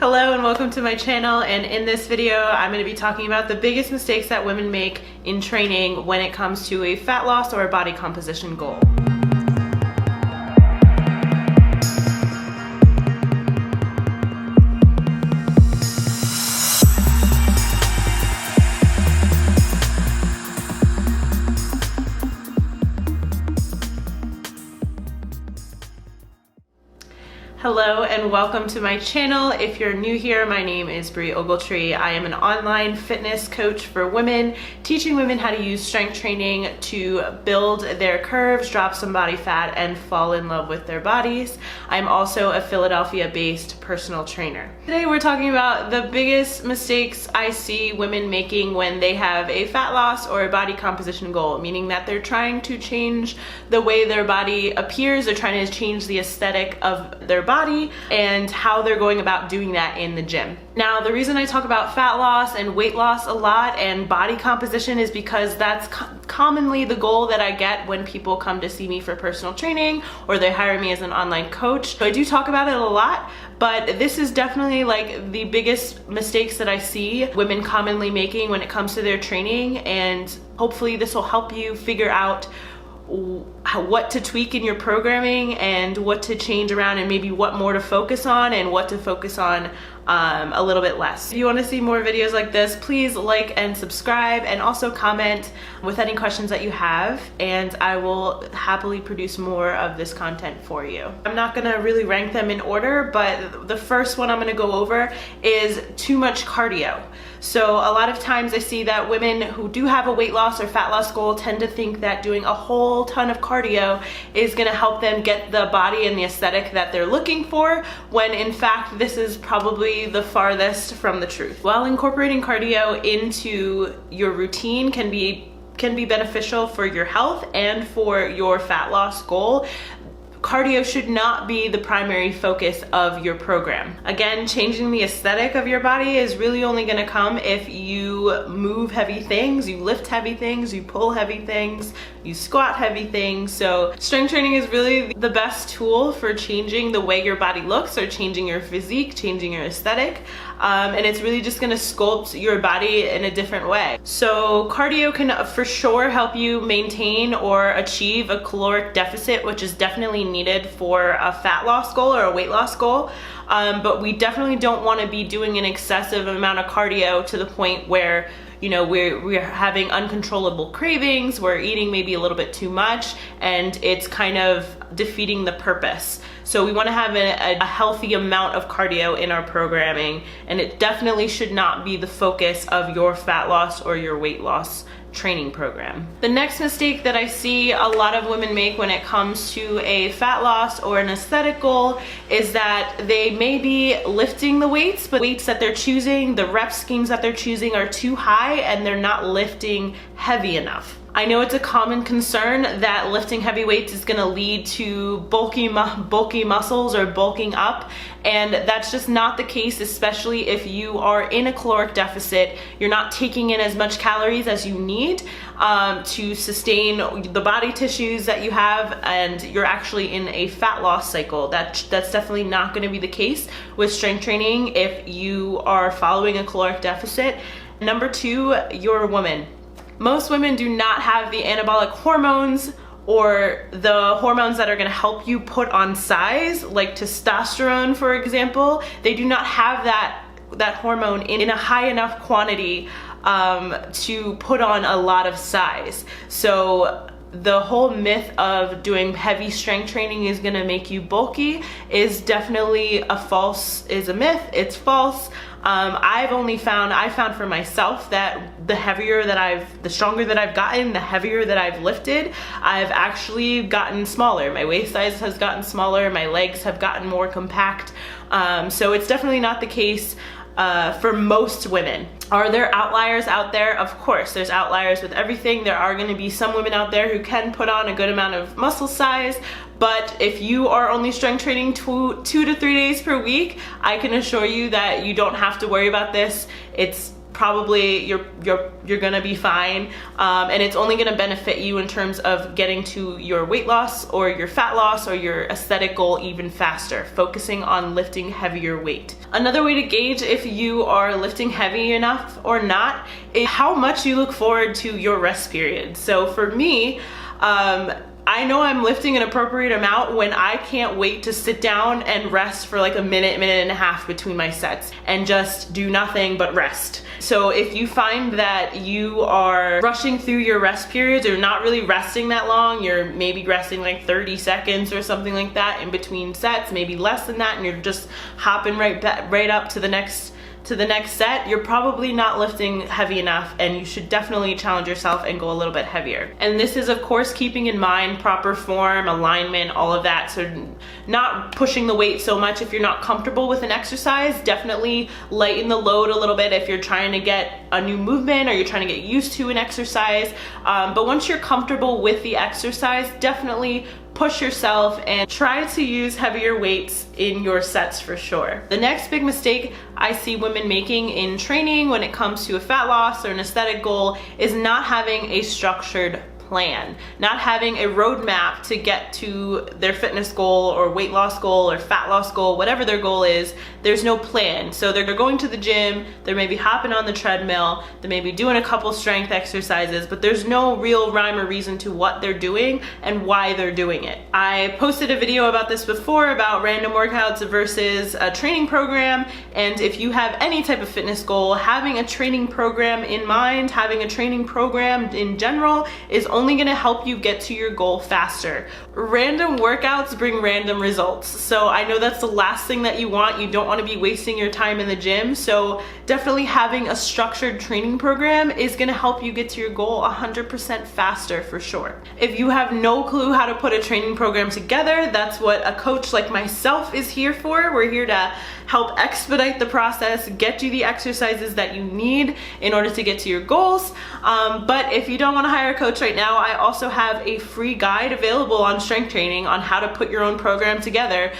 Hello and welcome to my channel, and in this video I'm going to be talking about the biggest mistakes that women make in training when it comes to a fat loss or a body composition goal. Hello and welcome to my channel. If you're new here, my name is Brie Ogletree. I am an online fitness coach for women, teaching women how to use strength training to build their curves, drop some body fat, and fall in love with their bodies. I'm also a Philadelphia-based personal trainer. Today we're talking about the biggest mistakes I see women making when they have a fat loss or a body composition goal, meaning that they're trying to change the way their body appears, they're trying to change the aesthetic of their body and how they're going about doing that in the gym. Now, the reason I talk about fat loss and weight loss a lot and body composition is because that's commonly the goal that I get when people come to see me for personal training or they hire me as an online coach. So I do talk about it a lot, but this is definitely like the biggest mistakes that I see women commonly making when it comes to their training, and hopefully this will help you figure out what to tweak in your programming and what to change around and maybe what more to focus on and what to focus on a little bit less. If you want to see more videos like this, please like and subscribe, and also comment with any questions that you have, and I will happily produce more of this content for you. I'm not going to really rank them in order, but the first one I'm going to go over is too much cardio. So a lot of times I see that women who do have a weight loss or fat loss goal tend to think that doing a whole ton of cardio is going to help them get the body and the aesthetic that they're looking for, when in fact this is probably the farthest from the truth. While incorporating cardio into your routine can be beneficial for your health and for your fat loss goal, cardio should not be the primary focus of your program. Again, changing the aesthetic of your body is really only going to come if you move heavy things, you lift heavy things, you pull heavy things, you squat heavy things. So strength training is really the best tool for changing the way your body looks or changing your physique, changing your aesthetic. And it's really just gonna sculpt your body in a different way. So cardio can for sure help you maintain or achieve a caloric deficit, which is definitely needed for a fat loss goal or a weight loss goal. But we definitely don't want to be doing an excessive amount of cardio to the point where, you know, we're having uncontrollable cravings, we're eating maybe a little bit too much, and it's kind of defeating the purpose. So we want to have a healthy amount of cardio in our programming, and it definitely should not be the focus of your fat loss or your weight loss training program. The next mistake that I see a lot of women make when it comes to a fat loss or an aesthetic goal is that they may be lifting the weights, but weights that they're choosing, the rep schemes that they're choosing are too high and they're not lifting heavy enough. I know it's a common concern that lifting heavy weights is going to lead to bulky muscles or bulking up, and that's just not the case, especially if you are in a caloric deficit. You're not taking in as much calories as you need to sustain the body tissues that you have, and you're actually in a fat loss cycle. That's definitely not going to be the case with strength training if you are following a caloric deficit. Number two, you're a woman. Most women do not have the anabolic hormones or the hormones that are going to help you put on size, like testosterone, for example. They do not have that hormone in a high enough quantity to put on a lot of size. So the whole myth of doing heavy strength training is going to make you bulky is definitely a myth. It's false. I found for myself that the stronger that I've gotten, the heavier that I've lifted, I've actually gotten smaller. My waist size has gotten smaller, my legs have gotten more compact. So it's definitely not the case for most women. Are there outliers out there? Of course, there's outliers with everything. There are going to be some women out there who can put on a good amount of muscle size, but if you are only strength training 2 to 3 days per week, I can assure you that you don't have to worry about this. It's probably you're gonna be fine, and it's only gonna benefit you in terms of getting to your weight loss or your fat loss or your aesthetic goal even faster, focusing on lifting heavier weight. Another way to gauge if you are lifting heavy enough or not is how much you look forward to your rest period. So for me, I know I'm lifting an appropriate amount when I can't wait to sit down and rest for like a minute and a half between my sets and just do nothing but rest. So if you find that you are rushing through your rest periods or not really resting that long, you're maybe resting like 30 seconds or something like that in between sets, maybe less than that, and you're just hopping right up to the next set, you're probably not lifting heavy enough, and you should definitely challenge yourself and go a little bit heavier. And this is of course keeping in mind proper form, alignment, all of that. So not pushing the weight so much if you're not comfortable with an exercise. Definitely lighten the load a little bit if you're trying to get a new movement or you're trying to get used to an exercise. But once you're comfortable with the exercise, definitely push yourself and try to use heavier weights in your sets for sure. The next big mistake I see women making in training when it comes to a fat loss or an aesthetic goal is not having a structured plan, not having a roadmap to get to their fitness goal or weight loss goal or fat loss goal, whatever their goal is. There's no plan. So they're going to the gym, they're maybe hopping on the treadmill, they may be doing a couple strength exercises, but there's no real rhyme or reason to what they're doing and why they're doing it. I posted a video about this before about random workouts versus a training program, and if you have any type of fitness goal, having a training program in mind, having a training program in general is only gonna help you get to your goal faster. Random workouts bring random results. So I know that's the last thing that you want. You don't want to be wasting your time in the gym. So definitely having a structured training program is gonna help you get to your goal 100% faster for sure. If you have no clue how to put a training program together, that's what a coach like myself is here for. We're here to help expedite the process, get you the exercises that you need in order to get to your goals. But if you don't want to hire a coach right now, I also have a free guide available on strength training on how to put your own program together,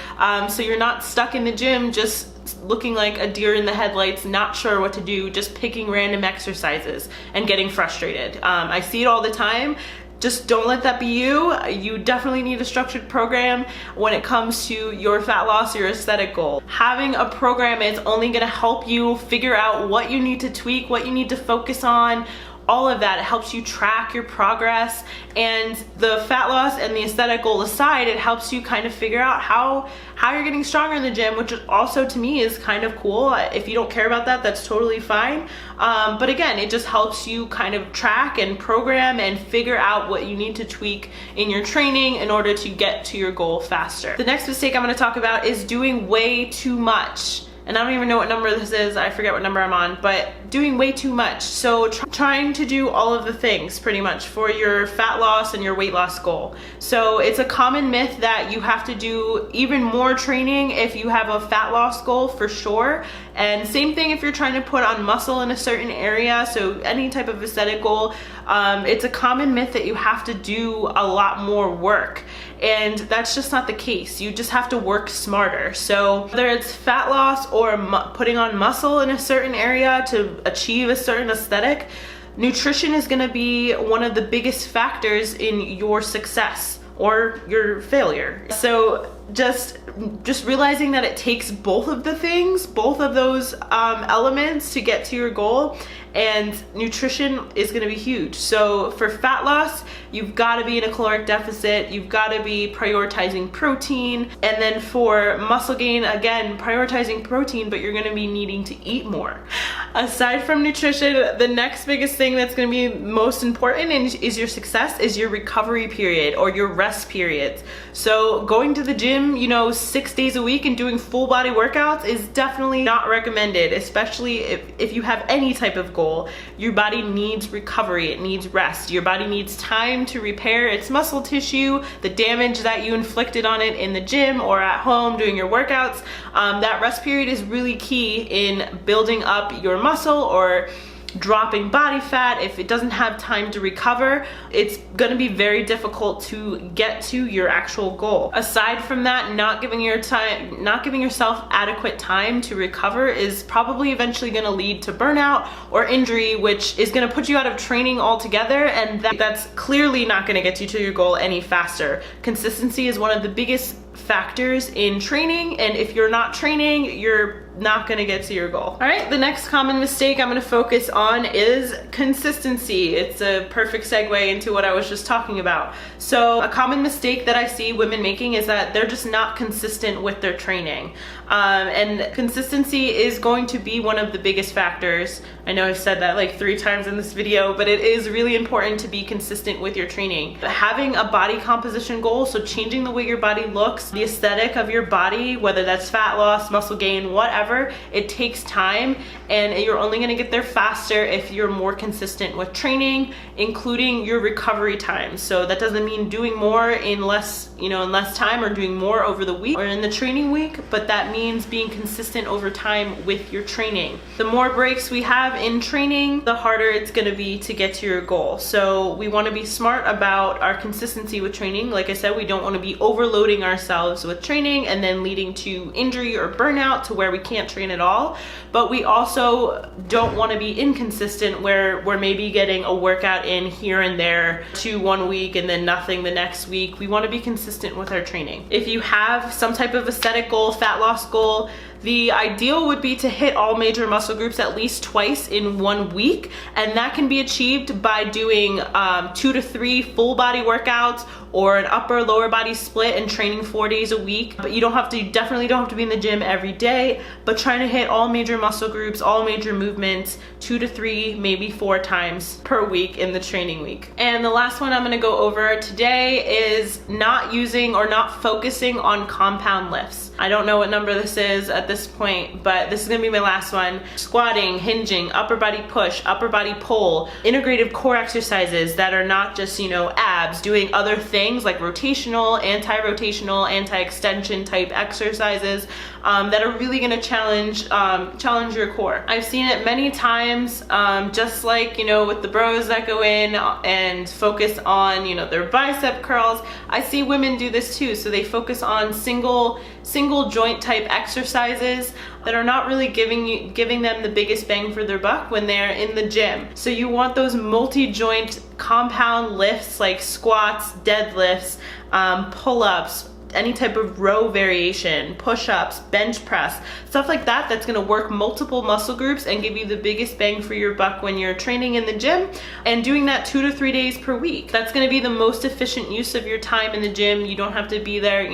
so you're not stuck in the gym just looking like a deer in the headlights, not sure what to do, just picking random exercises and getting frustrated. I see it all the time. Just don't let that be you. You definitely need a structured program when it comes to your fat loss, your aesthetic goal. Having a program is only gonna help you figure out what you need to tweak, what you need to focus on, all of that. It helps you track your progress, and the fat loss and the aesthetic goal aside, it helps you kind of figure out how you're getting stronger in the gym, which also to me is kind of cool. If you don't care about that, that's totally fine. But again, it just helps you kind of track and program and figure out what you need to tweak in your training in order to get to your goal faster. The next mistake I'm going to talk about is doing way too much. And I don't even know what number this is, I forget what number I'm on, but doing way too much. So trying to do all of the things pretty much for your fat loss and your weight loss goal. So it's a common myth that you have to do even more training if you have a fat loss goal, for sure. And same thing if you're trying to put on muscle in a certain area, so any type of aesthetic goal, it's a common myth that you have to do a lot more work. And that's just not the case. You just have to work smarter. So whether it's fat loss or putting on muscle in a certain area to achieve a certain aesthetic, nutrition is gonna be one of the biggest factors in your success or your failure. So just realizing that it takes both of the things, both of those elements to get to your goal, and nutrition is going to be huge. So for fat loss, you've got to be in a caloric deficit, you've got to be prioritizing protein, and then for muscle gain, again, prioritizing protein, but you're going to be needing to eat more. Aside from nutrition, the next biggest thing that's going to be most important is your success, is your recovery period or your rest periods. So going to the gym, 6 days a week and doing full body workouts is definitely not recommended, especially if you have any type of goal. Your body needs recovery, it needs rest. Your body needs time to repair its muscle tissue, the damage that you inflicted on it in the gym or at home doing your workouts. That rest period is really key in building up your muscle or dropping body fat, if it doesn't have time to recover, it's gonna be very difficult to get to your actual goal. Aside from that, not giving yourself adequate time to recover is probably eventually gonna lead to burnout or injury, which is gonna put you out of training altogether, and that's clearly not gonna get you to your goal any faster. Consistency is one of the biggest factors in training, and if you're not training, you're not gonna get to your goal. All right, the next common mistake I'm gonna focus on is consistency. It's a perfect segue into what I was just talking about. So a common mistake that I see women making is that they're just not consistent with their training. And consistency is going to be one of the biggest factors. I know I've said that like 3 times in this video, but it is really important to be consistent with your training. Having a body composition goal, so changing the way your body looks, the aesthetic of your body, whether that's fat loss, muscle gain, whatever, it takes time, and you're only gonna get there faster if you're more consistent with training, including your recovery time. So that doesn't mean doing more in less time, or doing more over the week or in the training week, but that means being consistent over time with your training. The more breaks we have in training, the harder it's gonna be to get to your goal. So we wanna be smart about our consistency with training. Like I said, we don't wanna be overloading ourselves with training and then leading to injury or burnout to where we can't train at all. But we also don't wanna be inconsistent where we're maybe getting a workout in here and there to 1 week and then nothing the next week. We wanna be consistent with our training. If you have some type of aesthetic goal, fat loss goal, the ideal would be to hit all major muscle groups at least twice in 1 week, and that can be achieved by doing 2 to 3 full body workouts or an upper lower body split and training 4 days a week. But you definitely don't have to be in the gym every day, but trying to hit all major muscle groups, all major movements 2 to 3, maybe 4 times per week in the training week. And the last one I'm gonna go over today is not using or not focusing on compound lifts. I don't know what number this is at this point, but this is gonna be my last one. Squatting, hinging, upper body push, upper body pull, integrative core exercises that are not just, abs, doing other things like rotational, anti-rotational, anti-extension type exercises that are really gonna challenge your core. I've seen it many times, just like, with the bros that go in and focus on, their bicep curls. I see women do this too. So they focus on single joint type exercises that are not really giving them the biggest bang for their buck when they're in the gym. So you want those multi-joint compound lifts like squats, deadlifts, pull-ups, any type of row variation, push-ups, bench press, stuff like that that's gonna work multiple muscle groups and give you the biggest bang for your buck when you're training in the gym, and doing that 2 to 3 days per week. That's gonna be the most efficient use of your time in the gym. You don't have to be there,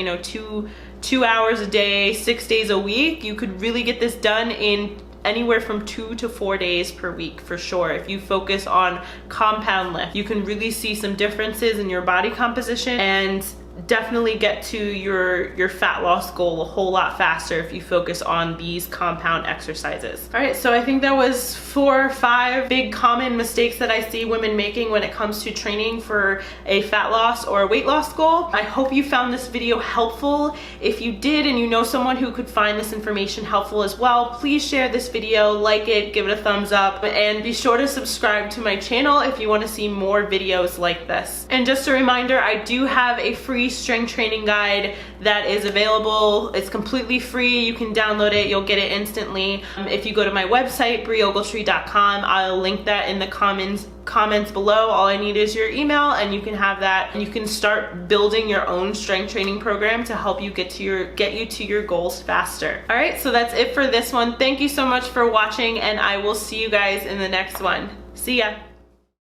2 hours a day, 6 days a week. You could really get this done in anywhere from 2 to 4 days per week for sure. If you focus on compound lift, you can really see some differences in your body composition and definitely get to your fat loss goal a whole lot faster if you focus on these compound exercises. All right, so I think that was 4 or 5 big common mistakes that I see women making when it comes to training for a fat loss or a weight loss goal. I hope you found this video helpful. If you did and you know someone who could find this information helpful as well, please share this video, like it, give it a thumbs up, and be sure to subscribe to my channel if you want to see more videos like this. And just a reminder, I do have a free strength training guide that is available. It's completely free. You can download it. You'll get it instantly. If you go to my website, brieogletree.com, I'll link that in the comments below. All I need is your email and you can have that, and you can start building your own strength training program to help you get you to your goals faster. All right, so that's it for this one. Thank you so much for watching, and I will see you guys in the next one. See ya.